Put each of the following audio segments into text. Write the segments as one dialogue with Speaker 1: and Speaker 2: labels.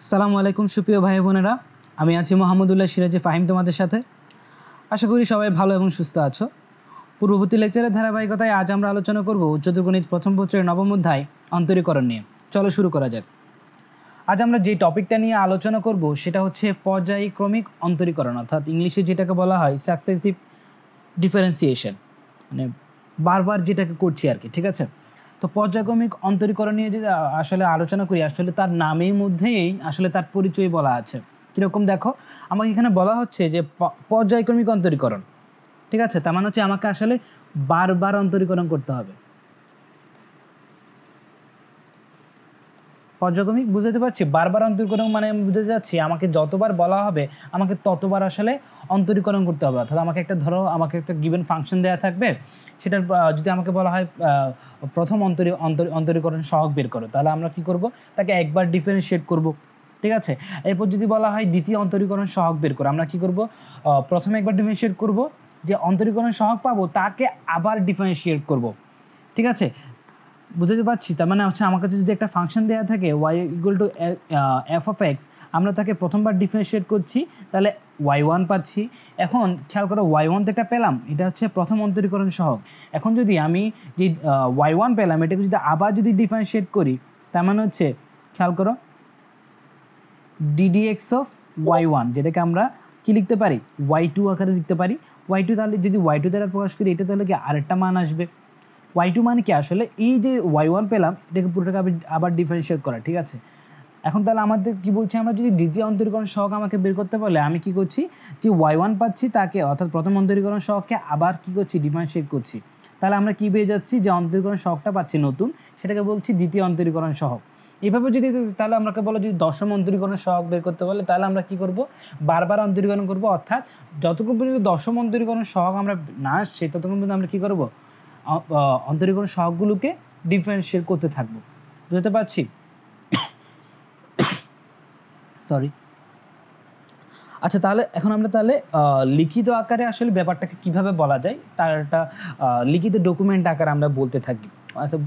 Speaker 1: আসসালামু আলাইকুম সুপ্রিয় ভাই বোনেরা, আমি আছি মোহাম্মদুল্লাহ সিরাজি ফাহিম তোমাদের সাথে। আশা করি সবাই ভালো এবং সুস্থ আছো। পূর্ববর্তী লেকচারের ধারাবাহিকতায় আজ আমরা আলোচনা করব উচ্চতর গণিত প্রথম পত্রের নবম অধ্যায় অন্তরীকরণ নিয়ে। চলো শুরু করা যাক। আজ আমরা যে টপিকটা নিয়ে আলোচনা করব সেটা হচ্ছে পর্যায়ক্রমিক অন্তরীকরণ, অর্থাৎ ইংলিশে যেটাকে বলা হয় সাকসেসিভ ডিফারেন্সিয়েশন, মানে বারবার যেটাকে করছি আর কি। ঠিক আছে, তো পর্যায়ক্রমিক অন্তরীকরণ নিয়ে যদি আসলে আলোচনা করি, আসলে তার নামের মধ্যেই আসলে তার পরিচয় বলা আছে। কীরকম দেখো, আমাকে এখানে বলা হচ্ছে যে পর্যায়ক্রমিক অন্তরীকরণ। ঠিক আছে, তার মানে হচ্ছে আমাকে আসলে বারবার অন্তরীকরণ করতে হবে। পর্যায়ক্রমিক বুঝতে পারছি, বারবার অন্তরীকরণ মানে আমি বুঝতে যাচ্ছি আমাকে যতবার বলা হবে আমাকে ততবার আসলে অন্তরীকরণ করতে হবে। অর্থাৎ আমাকে একটা ধরো আমাকে একটা গিভেন ফাংশন দেওয়া থাকবে, সেটার যদি আমাকে বলা হয় প্রথম অন্তরীকরণ সহগ বের করো, তাহলে আমরা কি করব, তাকে একবার ডিফারেন্সিয়েট করব। ঠিক আছে, এরপর যদি বলা হয় দ্বিতীয় অন্তরীকরণ সহগ বের করো, আমরা কি করব, প্রথমে একবার ডিফারেন্সিয়েট করব, যে অন্তরীকরণ সহগ পাবো তাকে আবার ডিফারেন্সিয়েট করব। ঠিক আছে, বুঝতে পারছি। তার মানে হচ্ছে আমার কাছে যদি একটা ফাংশন দেওয়া থাকে y equal to F of x, আমরা তাকে প্রথমবার ডিফারেন্সিয়েট করছি, তাহলে y1 পাচ্ছি। এখন খেয়াল করো, y1 তো একটা পেলাম, এটা হচ্ছে প্রথম অন্তরীকরণ সহগ। এখন যদি আমি যে y1 পেলাম এটাকে যদি আবার যদি ডিফারেন্সিয়েট করি, তার মানে হচ্ছে খেয়াল করো ddx অফ y1, যেটাকে আমরা কি লিখতে পারি, y2 আকারে লিখতে পারি। y2, তাহলে যদি y2 দ্বারা প্রকাশ করি, এটা তাহলে কি আরেকটা মান আসবে। y2 মানে কি, আসলে এই যে y1 পেলাম এটাকে পুরোটাকে আবার ডিফারেন্সিয়েট করা। ঠিক আছে, এখন তাহলে আমাদের কি বলছি, আমরা যদি দ্বিতীয় অন্তরীকরণ সহগ আমাকে বের করতে পারলে আমি কি করছি, যে y1 পাচ্ছি তাকে, অর্থাৎ প্রথম অন্তরীকরণ সহগকে আবার কি করছি, ডিফারেন্সিয়েট করছি। তাহলে আমরা কি পেয়ে যাচ্ছি, যে অন্তরীকরণ সহগটা পাচ্ছি নতুন, সেটাকে বলছি দ্বিতীয় অন্তরীকরণ সহগ। এইভাবে যদি তাহলে আমাকে বলো যদি দশম অন্তরীকরণ সহগ বের করতে বলে, তাহলে আমরা কি করব, বারবার অন্তরীকরণ করব। অর্থাৎ যতক্ষণ পর্যন্ত দশম অন্তরীকরণ সহগ আমরা না আসছে ততক্ষণ পর্যন্ত আমরা কি করব, অন্তরীকরণ সহগগুলোকে ডিফারেন্সিয়েট করতে থাকবো। বুঝতে পারছি, সরি। আচ্ছা, তাহলে এখন আমরা তাহলে লিখিত আকারে আসলে ব্যাপারটাকে কিভাবে বলা যায় তার একটা লিখিত ডকুমেন্ট আকারে আমরা বলতে থাকি, অর্থাৎ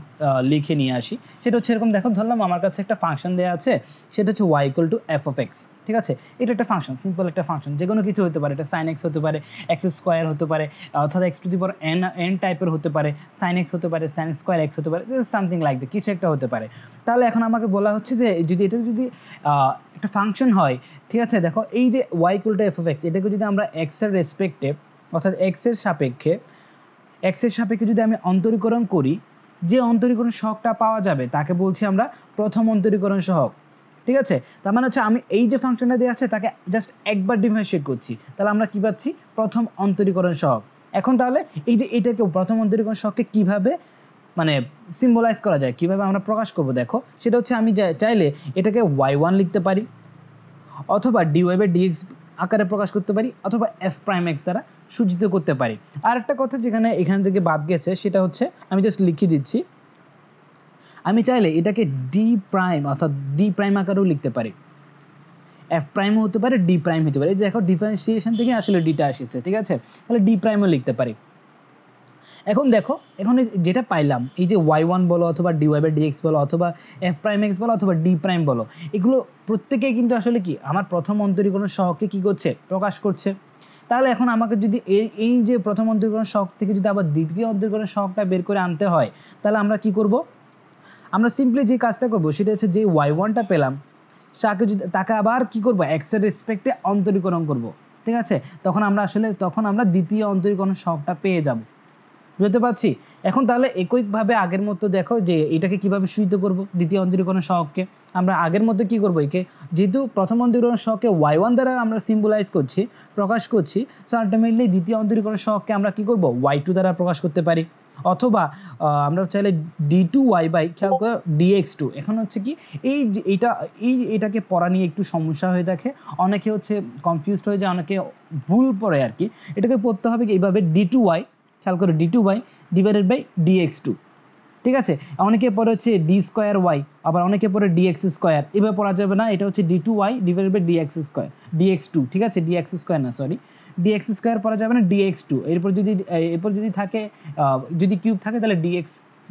Speaker 1: লিখে নিয়ে আসি। সেটা হচ্ছে এরকম, দেখো ধরলাম আমার কাছে একটা ফাংশন দেওয়া আছে, সেটা হচ্ছে y equal to F of x. ঠিক আছে, এটা একটা ফাংশন, সিম্পল একটা ফাংশন, যে কোনো কিছু হতে পারে। এটা সাইন এক্স হতে পারে, এক্স স্কোয়ার হতে পারে, অর্থাৎ x two the power N টাইপের হতে পারে, সাইন এক্স হতে পারে, সাইন স্কোয়ার এক্স হতে পারে, সামথিং লাইক দ্যাট, কিছু একটা হতে পারে। তাহলে এখন আমাকে বলা হচ্ছে যে যদি এটা যদি একটা ফাংশন হয়, ঠিক আছে, দেখো এই যে y equal to F of x, এটাকে যদি আমরা এক্সের রেসপেক্টে, অর্থাৎ এক্সের সাপেক্ষে যদি আমি অন্তরীকরণ করি, যে অন্তরীকরণ সহগটা পাওয়া যাবে তাকে বলছি আমরা প্রথম অন্তরীকরণ সহগ। ঠিক আছে, তার মানে হচ্ছে আমি এই যে ফাংশনটা দেওয়া আছে তাকে জাস্ট একবার ডিফারেন্সিয়েট করছি, তাহলে আমরা কি পাচ্ছি, প্রথম অন্তরীকরণ সহগ। এখন তাহলে এই যে এটাকে প্রথম অন্তরীকরণ সহগকে কিভাবে মানে সিম্বলাইজ করা যায়, কিভাবে আমরা প্রকাশ করব, দেখো সেটা হচ্ছে আমি চাইলে এটাকে y1 লিখতে পারি, অথবা dy/dx আকারে প্রকাশ করতে পারি, অথবা f প্রাইম x দ্বারা সূচিত করতে পারি। আর একটা কথা যেখানে এখান থেকে বাদ গেছে, সেটা হচ্ছে আমি জাস্ট লিখে দিচ্ছি, আমি চাইলে এটাকে ডি প্রাইম অর্থাৎ ডি প্রাইম আকারেও লিখতে পারি, এফ প্রাইমও হতে পারে, ডি প্রাইম হতে পারে। দেখো ডিফারেন্সিয়েশন থেকে আসলে ডিটা এসেছে। ঠিক আছে, তাহলে ডি প্রাইমও লিখতে পারি। এখন দেখো, এখন যেটা পাইলাম, এই যে y1 বলো, অথবা dy/dx বলো, অথবা f প্রাইম x বলো, অথবা d প্রাইম বলো, এগুলো প্রত্যেকেই কিন্তু আসলে কি আমার প্রথম অন্তরীকরণ সহগকে কি করছে, প্রকাশ করছে। তাহলে এখন আমাকে যদি এই যে প্রথম অন্তরীকরণ সহগ থেকে যদি আবার দ্বিতীয় অন্তরীকরণ সহগটা বের করে আনতে হয়, তাহলে আমরা কি করব, আমরা সিম্পলি যে কাজটা করব সেটা হচ্ছে যে y1টা পেলাম তাকে আবার কি করব, এক্সের রেসপেক্টে অন্তরীকরণ করব। ঠিক আছে, তখন আমরা দ্বিতীয় অন্তরীকরণ সহগটা পেয়ে যাব। বুঝতে পারছি। এখন তাহলে একইভাবে আগের মতো দেখো যে এটাকে কিভাবে সূচিত করব, দ্বিতীয় অন্তরীকরণ সহগকে আমরা আগের মতো কি করব, একে যেহেতু প্রথম অন্তরীকরণ সহগকে y1 দ্বারা আমরা সিম্বলাইজ করছি, প্রকাশ করছি, সো আলটিমেটলি দ্বিতীয় অন্তরীকরণ সহগকে আমরা কি করব, y2 দ্বারা প্রকাশ করতে পারি, অথবা আমরা চাইলে d2y বাই খেয়াল করে dx2। এখন হচ্ছে কি এটাকে পড়া নিয়ে একটু সমস্যা হয়ে থাকে, অনেকে হচ্ছে কনফিউজড হয়ে যায়, অনেকে ভুল পড়ে আর কি। এটাকে পড়তে হবে কি এইভাবে, d2y খেয়াল করে d2y ডিভাইডেড বাই dx2। ঠিক আছে, অনেকে পরে হচ্ছে ডি স্কোয়ার ওয়াই, আবার অনেকে পরে ডিএক্স স্কোয়ার, এভাবে পড়া যাবে না, এটা হচ্ছে d2y ডিভাইডেড বাই dx2। ঠিক আছে, dx স্কোয়ার না, সরি, dx স্কোয়ার পড়া যাবে না, dx2। এরপর যদি থাকে, যদি কিউব থাকে তাহলে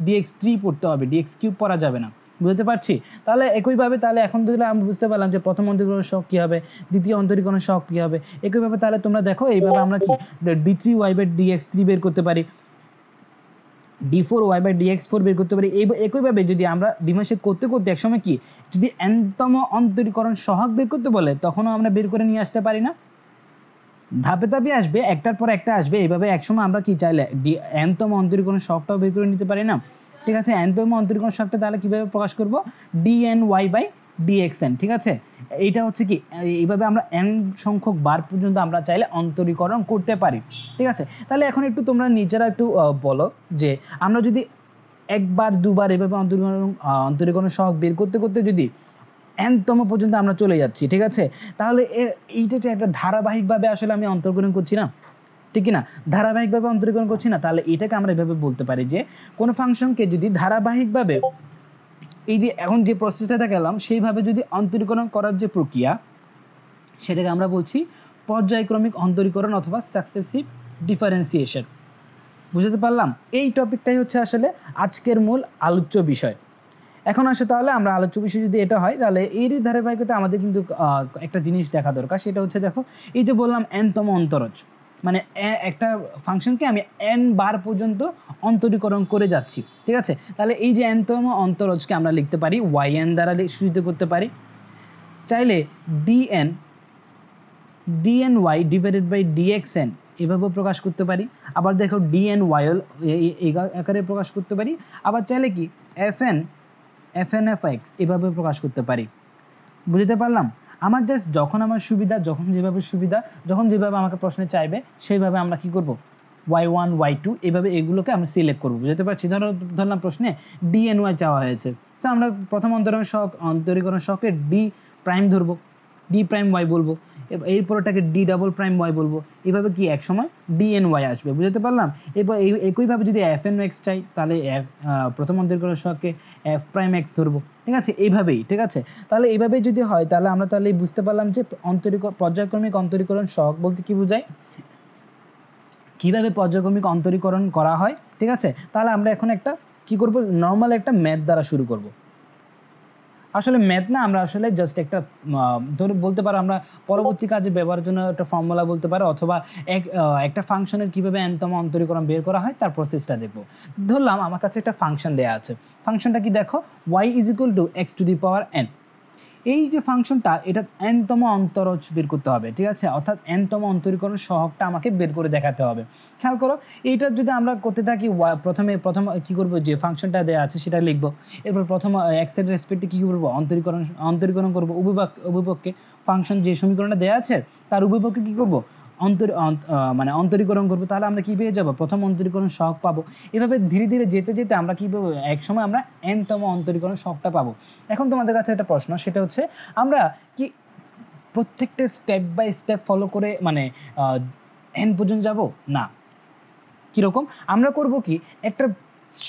Speaker 1: dx3 পড়তে হবে, dx কিউব পড়া যাবে না, বুঝতে পারছি? তাহলে একইভাবে তাহলে এখন তাহলে আমরা বুঝতে পারলাম যে প্রথম অন্তরীকরণ সহগ কী হবে, দ্বিতীয় অন্তরীকরণ সহগ কী হবে। একইভাবে তাহলে তোমরা দেখো এইভাবে আমরা কি d3y/dx3 বের করতে পারি, d4y/dx4 বের করতে পারি। একইভাবে যদি আমরা ডিফারেন্সিয়েট করতে করতে একসময় কি যদি n-তম অন্তরীকরণ সহগ বের করতে বলে তখনও আমরা বের করে নিয়ে আসতে পারি না? ধাপে ধাপে আসবে, একটার পর একটা আসবে। এইভাবে একসময় আমরা কি চাইলে n-তম অন্তরীকরণ সহগটাও বের করে নিতে পারি না? ঠিক আছে, n-তম অন্তরীকরণ সহগটা তাহলে কীভাবে প্রকাশ করব? dny/dxn। ঠিক আছে, এইটা হচ্ছে কি এইভাবে আমরা n সংখ্যক বার পর্যন্ত আমরা চাইলে অন্তরীকরণ করতে পারি। ঠিক আছে, তাহলে এখন একটু তোমরা নিজেরা একটু বলো যে আমরা যদি একবার দুবার এভাবে অন্তরীকরণ সহগ বের করতে করতে যদি n-তম পর্যন্ত আমরা চলে যাচ্ছি, ঠিক আছে, তাহলে এইটা যে একটা ধারাবাহিকভাবে আসলে আমি অন্তরীকরণ করছি না, ঠিক কি না? ধারাবাহিকভাবে অন্তরীকরণ করছি না, তাহলে এটাকে আমরা এভাবে বলতে পারি যে কোনো ফাংশনকে যদি ধারাবাহিকভাবে এই যে এখন যে প্রসেসটা গেলাম সেইভাবে যদি অন্তরীকরণ করার যে প্রক্রিয়া সেটাকে আমরা বলছি পর্যায়ক্রমিক অন্তরীকরণ অথবা সাকসেসিভ ডিফারেন্সিয়েশন। বুঝতে পারলাম? এই টপিকটাই হচ্ছে আসলে আজকের মূল আলোচ্য বিষয়। এখন আসে তাহলে আমরা আলোচ্য বিষয় যদি এটা হয় তাহলে এরই ধারাবাহিকতা আমাদের কিন্তু একটা জিনিস দেখা দরকার, সেটা হচ্ছে দেখো এই যে বললাম n-তম অন্তরজ, মানে একটা ফাংশনকে আমি n বার পর্যন্ত অন্তরীকরণ করে যাচ্ছি, ঠিক আছে, তাহলে এই যে n-তম অন্তরজকে আমরা লিখতে পারি yn দ্বারা সূচিত করতে পারি, চাইলে dny/dxn এভাবেও প্রকাশ করতে পারি, আবার দেখো dny এই আকারে প্রকাশ করতে পারি, আবার চাইলে কি fn/x এভাবে প্রকাশ করতে পারি। বুঝতে পারলাম? আমার জাস্ট যখন আমার সুবিধা, যখন যেভাবে সুবিধা, যখন যেভাবে আমাকে প্রশ্নে চাইবে সেইভাবে আমরা কি করব, y1 y2 এভাবে এগুলোকে আমরা সিলেক্ট করব। বুঝতে পারছি? ধরলাম প্রশ্নে dny চাওয়া হয়েছে, সো আমরা প্রথম অন্তরীকরণ সহগকে d প্রাইম ধরবো, d প্রাইম y বলবো, এরপরটাকে d ডাবল প্রাইম y বলবো, এভাবে কি এক সময় dny আসবে। বুঝতে পারলাম? এরপর একইভাবে যদি fn(x) চাই তাহলে প্রথম অন্তরীকরণ সহগকে f প্রাইম x ধরবো, ঠিক আছে, এইভাবেই, ঠিক আছে। তাহলে এইভাবেই যদি হয় তাহলে আমরা তাহলে বুঝতে পারলাম যে পর্যায়ক্রমিক অন্তরীকরণ সহগ বলতে কি বোঝায়, কীভাবে পর্যায়ক্রমিক অন্তরীকরণ করা হয়, ঠিক আছে। তাহলে আমরা এখন একটা কি করব, নর্মাল একটা ম্যাথ দ্বারা শুরু করব। আসলে ম্যাথ না, আমরা আসলে জাস্ট একটা ধরে বলতে পারো আমরা পরবর্তী কাজে ব্যবহারের জন্য একটা ফর্মুলা বলতে পারো, অথবা একটা ফাংশনের কীভাবে n-তম অন্তরীকরণ বের করা হয় তার প্রসেসটা দেখব। ধরলাম আমার কাছে একটা ফাংশন দেওয়া আছে, ফাংশনটা কি দেখো y=x⁴n। এই যে ফাংশনটা এটা n-তম অন্তরজ বের করতে হবে, ঠিক আছে, অর্থাৎ n-তম অন্তরীকরণ সহগটা আমাকে বের করে দেখাতে হবে। খেয়াল করো এইটা যদি আমরা করতে থাকি প্রথমে কি করব, যে ফাংশনটা দেওয়া আছে সেটা লিখব, এরপর প্রথম x এর রেসপেক্টে কী করবো, অন্তরীকরণ করব উভয়পক্ষে, ফাংশন যে সমীকরণটা দেওয়া আছে তার উভয়পক্ষে কী করব, মানে অন্তরীকরণ করবো, তাহলে আমরা কি পেয়ে যাব, প্রথম অন্তরীকরণ সহগ পাবো। এভাবে ধীরে ধীরে যেতে যেতে আমরা কি পাবো, এক সময় আমরা n-তম অন্তরীকরণ সহগটা পাবো। এখন তোমাদের কাছে একটা প্রশ্ন, সেটা হচ্ছে আমরা কি প্রত্যেকটা স্টেপ বাই স্টেপ ফলো করে মানে n পর্যন্ত যাব না। কীরকম আমরা করব কি, একটা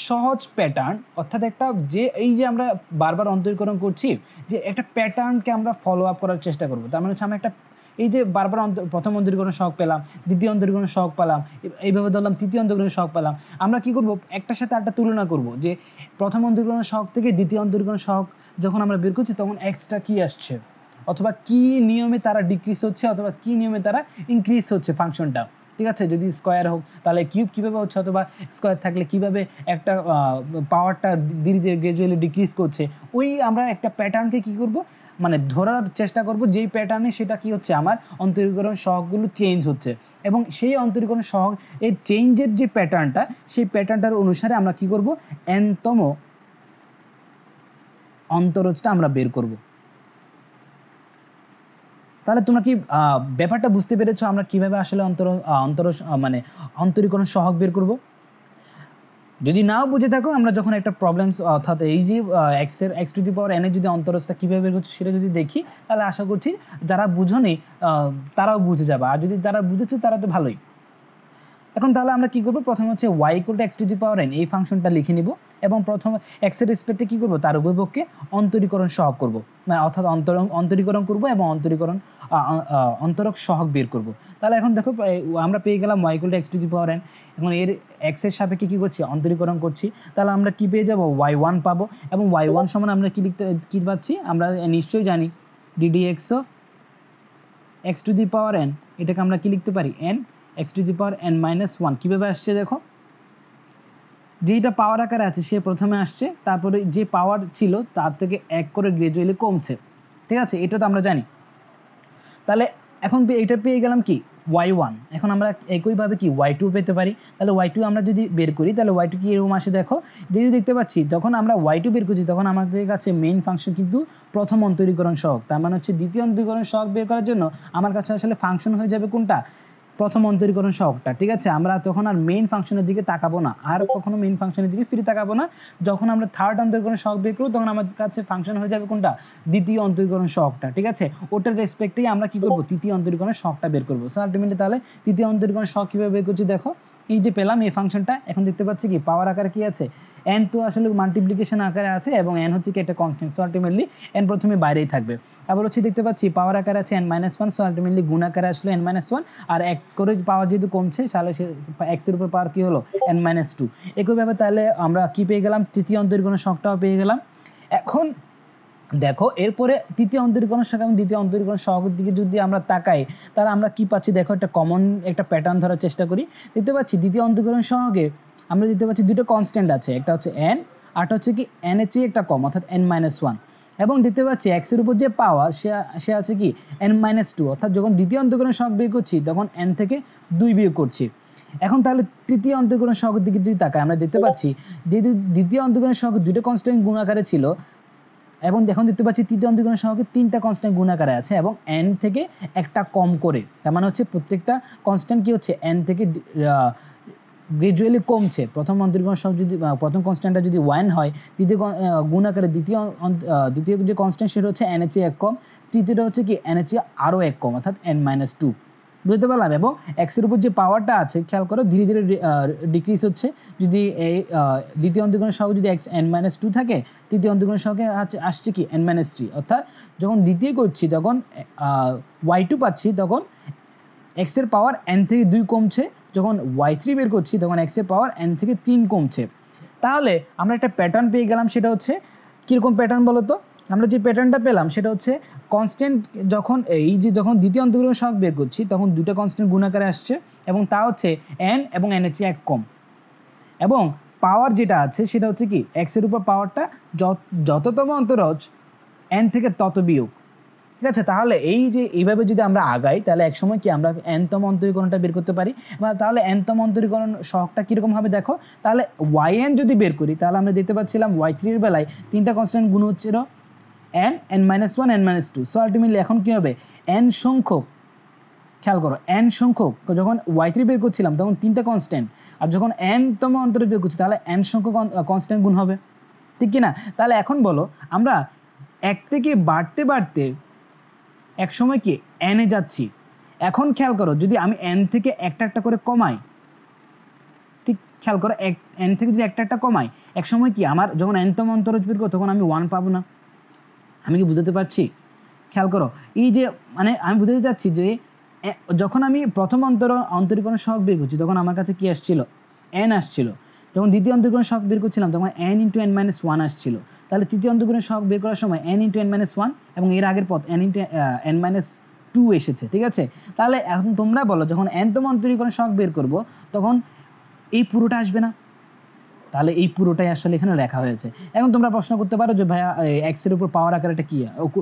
Speaker 1: সহজ প্যাটার্ন, অর্থাৎ একটা যে এই যে আমরা বারবার অন্তরীকরণ করছি যে একটা প্যাটার্নকে আমরা ফলো আপ করার চেষ্টা করব। তার মানে হচ্ছে আমরা একটা এই যে বারবার প্রথম অন্তরীকরণ সহগ পেলাম, দ্বিতীয় অন্তরীকরণ সহগ পেলাম, এইভাবে ধরলাম তৃতীয় অন্তরীকরণ সহগ পেলাম, আমরা কি করব, একটার সাথে আরেকটা তুলনা করব যে প্রথম অন্তরীকরণ সহগ থেকে দ্বিতীয় অন্তরীকরণ সহগ যখন আমরা বের করছি তখন এক্সট্রা কি আসছে, অথবা কি নিয়মে তারা ডিক্রিজ হচ্ছে, অথবা কি নিয়মে তারা ইনক্রিজ হচ্ছে ফাংশনটা, ঠিক আছে। যদি স্কোয়ার হোক তাহলে কিউব কীভাবে হচ্ছে, অথবা স্কোয়ার থাকলে কিভাবে একটা পাওয়ারটা ধীরে ধীরে গ্রাজুয়ালি ডিক্রিজ করছে, ওই আমরা একটা প্যাটার্নকে কি করব, মানে ধরার চেষ্টা করব যেই প্যাটার্নে সেটা কি হচ্ছে, আমার অন্তরীকরণ সহগগুলো চেঞ্জ হচ্ছে, এবং সেই অন্তরীকরণ সহগ এই চেঞ্জের যে প্যাটার্নটা, সেই প্যাটার্নটার অনুসারে আমরা কি করব, n-তম অন্তরজটা আমরা বের করব। তাহলে তোমরা কি ব্যাপারটা বুঝতে পেরেছো আমরা কিভাবে আসলে মানে অন্তরীকরণ সহগ বের করব? যদি নাও বুঝে থাকো, আমরা যখন একটা প্রবলেমস অর্থাৎ এই যে x⁴n এর যদি অন্তরজটা কীভাবে বের করছে সেটা যদি দেখি, তাহলে আশা করছি যারা বুঝোনি তারাও বুঝে যাবে, আর যদি তারা বুঝেছে তারা তো ভালোই। এখন তাহলে আমরা কি করব, প্রথমে হচ্ছে y = x to the power n এই ফাংশনটা লিখে নিব এবং প্রথম x এর রেসপেক্টে কি করব, তার উভয়পক্ষে অন্তরীকরণ সহগ করব, মানে অর্থাৎ অন্তরীকরণ করব এবং অন্তরক সহগ বের করব। তাহলে এখন দেখো আমরা পেয়ে গেলাম y = x to the power n। এখন এর x এর সাপেক্ষে কি করছি, অন্তরীকরণ করছি। তাহলে আমরা কি পেয়ে যাব, y1 পাবো এবং y1 সমান আমরা কি পাচ্ছি, আমরা নিশ্চয়ই জানি ddx of x to the power n, এটাকে আমরা কি লিখতে পারি, n x to the power n - 1। কীভাবে আসছে দেখো, যেটা পাওয়ার আকারে আছে সে প্রথমে আসছে, তারপরে যে পাওয়ার ছিল তার থেকে 1 করে গ্রাজুয়ালি কমছে, ঠিক আছে, এটা তো আমরা জানি। তাহলে এখন এটা পেয়ে গেলাম কি, y1। এখন আমরা একইভাবে কি y2 পেতে পারি। তাহলে y2 আমরা যদি বের করি তাহলে y2 কি এরকম আসে দেখো, যদি দেখতে পাচ্ছি যখন আমরা y2 বের করছি তখন আমাদের কাছে মেইন ফাংশন কিন্তু প্রথম অন্তরীকরণ সহগ, তার মানে হচ্ছে দ্বিতীয় অন্তরীকরণ সহগ বের করার জন্য আমার কাছে আসলে ফাংশন হয়ে যাবে কোনটা, প্রথম অন্তরীকরণ সহগটা, ঠিক আছে। আমরা তখন আর মেইন ফাংশনের দিকে তাকাবো না, আর কখনো মেইন ফাংশনের দিকে ফিরে তাকাবো না। যখন আমরা থার্ড অন্তরীকরণ সহগ বের করবো তখন আমাদের কাছে ফাংশন হয়ে যাবে কোনটা, দ্বিতীয় অন্তরীকরণ সহগটা, ঠিক আছে। ওটার রেসপেক্টেই আমরা কি করব, তৃতীয় অন্তরীকরণ সহগটা বের করবো। সো আলটিমেটলি তাহলে তৃতীয় অন্তরীকরণ সহগ কীভাবে বের করছি দেখো, এই যে পেলাম এই ফাংশনটা, এখন দেখতে পাচ্ছি কি পাওয়ার আকারে কি আছে, n তো আসলে মাল্টিপ্লিকেশন আকারে আছে এবং n হচ্ছে কি একটা কনস্ট্যান্ট। সো আলটিমেটলি n প্রথমে বাইরেই থাকবে। আবার হচ্ছে দেখতে পাচ্ছি পাওয়ার আকারে আছে n - 1। সো আলটিমেটলি গুণ আকারে আসলে n - 1, আর এক করে পাওয়ার যেহেতু কমছে তাহলে x এর উপর পাওয়ার কি হলো, n - 2। একইভাবে তাহলে আমরা কি পেয়ে গেলাম, তৃতীয় অন্তরীকরণ সহগটাও পেয়ে গেলাম। এখন দেখো এরপরে তৃতীয় অন্তরীকরণ সহগ এবং দ্বিতীয় অন্তরীকরণ সহগের দিকে যদি আমরা তাকাই তাহলে আমরা কি পাচ্ছি দেখো, একটা কমন একটা প্যাটার্ন ধরার চেষ্টা করি। দেখতে পাচ্ছি দ্বিতীয় অন্তরীকরণ সহগে আমরা দেখতে পাচ্ছি দুটো কনস্ট্যান্ট আছে, একটা হচ্ছে n, আরটা হচ্ছে কি n এর চেয়ে একটা কম অর্থাৎ n - 1। এবং দেখতে পাচ্ছি x এর উপর যে পাওয়ার সে আছে কি n - 2, অর্থাৎ যখন দ্বিতীয় অন্তরীকরণ সহগ বের করছি তখন n থেকে 2 বিয়োগ করছি। এখন তাহলে তৃতীয় অন্তরীকরণ সহগের দিকে যদি তাকাই আমরা দেখতে পাচ্ছি যেহেতু দ্বিতীয় অন্তরীকরণ সহগ দুটো কনস্ট্যান্ট গুণ আকারে ছিল এবং এখন দেখতে পাচ্ছি তৃতীয় অন্তরীকরণ সহগে 3টা কনস্ট্যান্ট গুণ আকারে আছে এবং n থেকে একটা কম করে, তার মানে হচ্ছে প্রত্যেকটা কনস্ট্যান্ট কি হচ্ছে, n থেকে গ্রাজুয়ালি কমছে। প্রথম অন্তরীকরণ সহগ যদি প্রথম কনস্ট্যান্টটা যদি 1 হয়, দ্বিতীয় গুণ আকারে দ্বিতীয় যে কনস্ট্যান্ট সেটা হচ্ছে n এর চেয়ে 1 কম, তৃতীয়টা হচ্ছে কি n এর চেয়ে আরও 1 কম অর্থাৎ n - 2। বুঝতে পারলাম। এবং x এর উপর যে পাওয়ারটা আছে খেয়াল করো ধীরে ধীরে ডিক্রিজ হচ্ছে। যদি এই দ্বিতীয় অন্তরীকরণ সহগ যদি n - 2 থাকে, তৃতীয় অন্তরীকরণ সহগে আসছে কি n - 3, অর্থাৎ যখন দ্বিতীয় করছি তখন y2 পাচ্ছি তখন x এর পাওয়ার n থেকে 2 কমছে, যখন y3 বের করছি তখন x এর পাওয়ার n থেকে 3 কমছে। তাহলে আমরা একটা প্যাটার্ন পেয়ে গেলাম, সেটা হচ্ছে কীরকম প্যাটার্ন বলো তো, আমরা যে প্যাটার্নটা পেলাম সেটা হচ্ছে কনস্ট্যান্ট যখন দ্বিতীয় অন্তরীকরণ সহগ বের করছি তখন দুটো কনস্ট্যান্ট গুণ আকারে আসছে এবং তা হচ্ছে n এবং n এর চেয়ে 1 কম। এবং পাওয়ার যেটা আছে সেটা হচ্ছে কি x এর উপর পাওয়ারটা যততম অন্তরজ n থেকে তত বিয়োগ, ঠিক আছে। তাহলে এইভাবে যদি আমরা আগাই তাহলে একসময় কি আমরা nতম অন্তরীকরণটা বের করতে পারি। তাহলে nতম অন্তরীকরণ সহগটা কীরকম হবে দেখো, তাহলে yn যদি বের করি তাহলে আমরা দেখতে পাচ্ছিলাম y3 এর বেলায় 3টা কনস্ট্যান্ট গুণ হচ্ছিল n, n - 1, n - 2। So ultimately এখন কী হবে, n সংখ্যক, খেয়াল করো n সংখ্যক, যখন y3 বের করছিলাম তখন 3টা কনস্ট্যান্ট, আর যখন nতম অন্তরে বের করছি তাহলে n সংখ্যক কনস্ট্যান্ট গুণ হবে, ঠিক কি না। তাহলে এখন বলো আমরা এক থেকে বাড়তে বাড়তে এক সময় কি n এ যাচ্ছি। এখন খেয়াল করো যদি আমি n থেকে একটা একটা করে কমাই, ঠিক খেয়াল করো n থেকে যদি একটা একটা কমাই এক সময় কি আমার যখন nতম অন্তরজ বের করব তখন আমি 1 পাবো না। আমি কি বুঝাতে পারছি, খেয়াল করো এই যে মানে আমি বুঝাতে চাচ্ছি যে যখন আমি প্রথম অন্তরীকরণ সহগ বের করছি তখন আমার কাছে কি আসছিল, n আসছিল। যখন দ্বিতীয় অন্তরীকরণ সহগ বের করছিলাম তখন n × n - 1 আসছিল। তাহলে তৃতীয় অন্তরীকরণ সহগ বের করার সময় n × n - 1 এবং এর আগের পথ n × n - 2 এসেছে, ঠিক আছে। তাহলে এখন তোমরা বলো যখন nতম অন্তরীকরণ সহগ বের করব তখন এই পুরোটা আসবে না, তাহলে এই পুরোটাই আসলে এখানে লেখা হয়েছে। এখন তোমরা প্রশ্ন করতে পারো যে ভাইয়া x এর উপর পাওয়ার আকার এটা কি,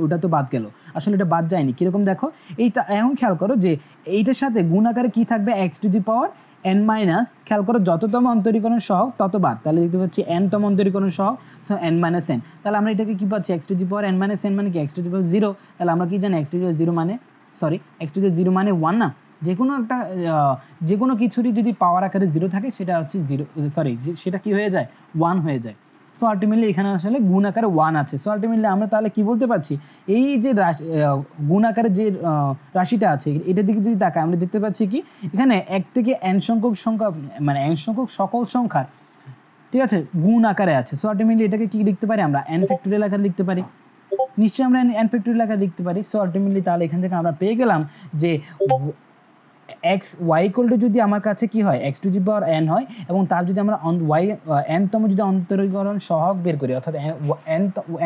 Speaker 1: ওটা তো বাদ গেল। আসলে এটা বাদ যায়নি, কীরকম দেখো এইটা এখন খেয়াল করো যে এইটার সাথে গুণ আকারে কী থাকবে, x to the power n minus, খেয়াল করো যততম অন্তরীকরণ সহগ তত বাদ, তাহলে দেখতে পাচ্ছি nতম অন্তরীকরণ সহগ, সো n - n। তাহলে আমরা এটাকে কী পাচ্ছি, x to the power n - n মানে কি x টু দি পাওয়ার 0। তাহলে আমরা কি জানি x টু দি পাওয়ার 0 মানে x টু দি 0 মানে 1 না। যে কোনো কিছুরই যদি পাওয়ার আকারে 0 থাকে সেটা হচ্ছে সেটা কি হয়ে যায়, 1 হয়ে যায়। সো আলটিমেটলি এখানে আসলে গুণ আকারে 1 আছে। সো আলটিমেটলি আমরা তাহলে কি বলতে পারছি, এই যে গুণ আকারে যে রাশিটা আছে এটার দিকে যদি তাকাই আমরা দেখতে পাচ্ছি কি এখানে 1 থেকে n সংখ্যক সংখ্যা মানে n সংখ্যক সকল সংখ্যার, ঠিক আছে, গুণ আকারে আছে। সো আলটিমেটলি এটাকে কি লিখতে পারি আমরা, n ফ্যাক্টোরিয়াল আকারে লিখতে পারি। নিশ্চয়ই আমরা n ফ্যাক্টোরিয়াল আকারে লিখতে পারি। সো আলটিমেটলি তাহলে এখান থেকে আমরা পেয়ে গেলাম যে x y ইকুয়াল টু যদি আমার কাছে কি হয় x to the power n হয় এবং তার যদি আমরা y n তম যদি অন্তরীকরণ সহগ বের করি অর্থাৎ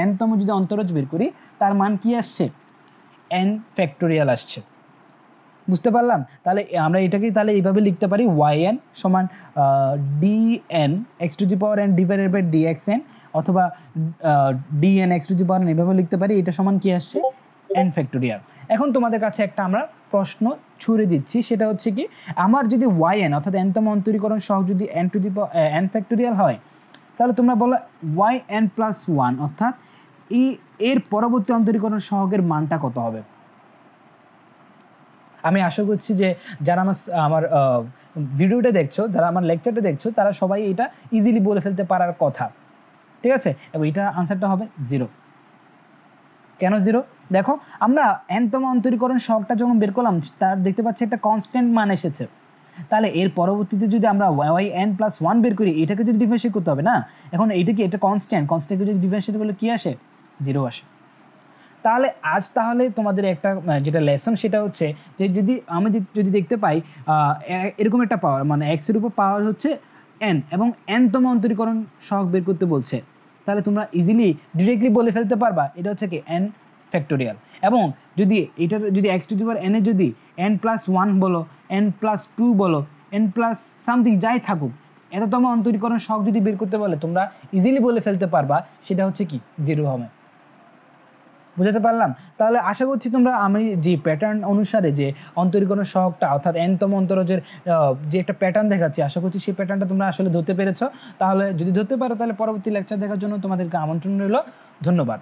Speaker 1: n তম যদি অন্তরজ বের করি তার মান কি আসছে, n ফ্যাক্টোরিয়াল আসছে। বুঝতে পারলাম? তাহলে আমরা এটাকেই তাহলে এইভাবে লিখতে পারি yn সমান dn x to the power n divided by dxn অথবা dn x to the power n এইভাবে লিখতে পারি। এটা সমান কি আসছে, n ফ্যাক্টোরিয়াল। এখন তোমাদের কাছে একটা আমরা প্রশ্ন ছুড়ে দিচ্ছি, সেটা হচ্ছে কি আমার যদি yn অর্থাৎ n তম অন্তরীকরণ সহগ যদি n to the n factorial হয় তাহলে তোমরা বলো yn প্লাস 1 অর্থাৎ এর পরবর্তী অন্তরীকরণ সহগের মানটা কত হবে। আমি আশা করছি যে যারা আমার ভিডিওটা দেখছো, যারা আমার লেকচারটা দেখছো তারা সবাই এটা ইজিলি বলে ফেলতে পারার কথা, ঠিক আছে। এবং এটার আনসারটা হবে 0। কেন 0? দেখো আমরা nতম অন্তরীকরণ সহগটা যখন বের করলাম তার দেখতে পাচ্ছি একটা কনস্ট্যান্ট মান এসেছে। তাহলে এর পরবর্তীতে যদি আমরা yn প্লাস 1 বের করি এটাকে যদি ডিফারেন্সিয়েট করতে হবে না। এখন এইটা কি এটা কনস্ট্যান্টকে যদি ডিফারেন্সিয়েট করলে কি আসে, 0 আসে। তাহলে আজ তাহলে তোমাদের একটা যেটা লেসন সেটা হচ্ছে যে যদি আমি যদি দেখতে পাই এরকম একটা পাওয়ার মানে x এর উপর পাওয়ার হচ্ছে n এবং n তম অন্তরীকরণ সহগ বের করতে বলছে, তাহলে তোমরা ইজিলি ডিরেক্টলি বলে ফেলতে পারবা এটা হচ্ছে কি n ফ্যাক্টোরিয়াল। এবং যদি এটার যদি x to the power n এর যদি n প্লাস 1 বলো, n প্লাস 2 বলো, n প্লাস সামথিং যাই থাকুক এততম অন্তরীকরণ সহগ যদি বের করতে বলে তোমরা ইজিলি বলে ফেলতে পারবা সেটা হচ্ছে কি 0 হবে। বুঝাতে পারলাম? তাহলে আশা করছি তোমরা আমি যে প্যাটার্ন অনুসারে যে অন্তরীকরণ সহগটা অর্থাৎ n-তম অন্তরজের যে একটা প্যাটার্ন দেখাচ্ছি আশা করছি সেই প্যাটার্নটা তোমরা আসলে ধরতে পেরেছো। তাহলে যদি ধরতে পারো তাহলে পরবর্তী লেকচার দেখার জন্য তোমাদেরকে আমন্ত্রণ রইল। ধন্যবাদ।